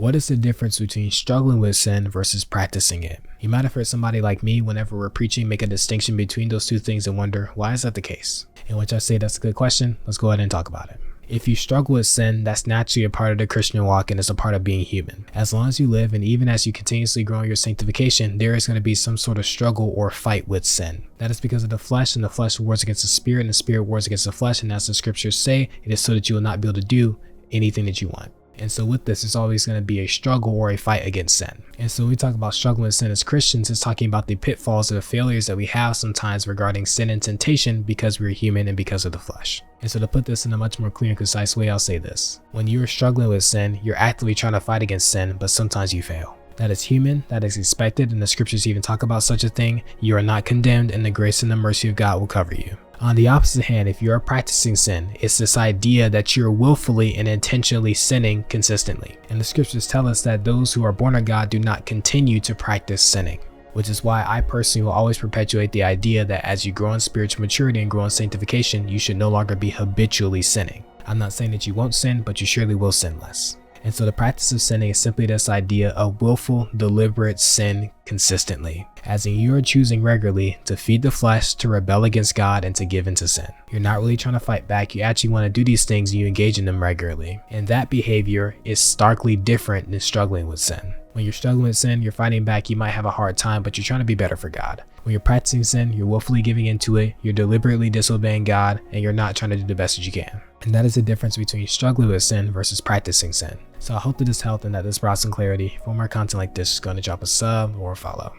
What is the difference between struggling with sin versus practicing it? You might have heard somebody like me, whenever we're preaching, make a distinction between those two things and wonder, why is that the case? In which I say that's a good question. Let's go ahead and talk about it. If you struggle with sin, that's naturally a part of the Christian walk and it's a part of being human. As long as you live and even as you continuously grow in your sanctification, there is going to be some sort of struggle or fight with sin. That is because of the flesh, and the flesh wars against the spirit, and the spirit wars against the flesh. And as the scriptures say, it is so that you will not be able to do anything that you want. And so with this, it's always going to be a struggle or a fight against sin. And so when we talk about struggling with sin as Christians, it's talking about the pitfalls or the failures that we have sometimes regarding sin and temptation because we're human and because of the flesh. And so to put this in a much more clear and concise way, I'll say this. When you're struggling with sin, you're actively trying to fight against sin, but sometimes you fail. That is human, that is expected, and the scriptures even talk about such a thing. You are not condemned, and the grace and the mercy of God will cover you. On the opposite hand, if you are practicing sin, it's this idea that you're willfully and intentionally sinning consistently. And the scriptures tell us that those who are born of God do not continue to practice sinning, which is why I personally will always perpetuate the idea that as you grow in spiritual maturity and grow in sanctification, you should no longer be habitually sinning. I'm not saying that you won't sin, but you surely will sin less. And so the practice of sinning is simply this idea of willful, deliberate sin consistently, as in you are choosing regularly to feed the flesh, to rebel against God, and to give into sin. You're not really trying to fight back. You actually want to do these things and you engage in them regularly. And that behavior is starkly different than struggling with sin. When you're struggling with sin, you're fighting back, you might have a hard time, but you're trying to be better for God. When you're practicing sin, you're willfully giving into it, you're deliberately disobeying God, and you're not trying to do the best that you can. And that is the difference between struggling with sin versus practicing sin. So I hope that this helped and that this brought some clarity. For more content like this, just go and drop a sub or a follow.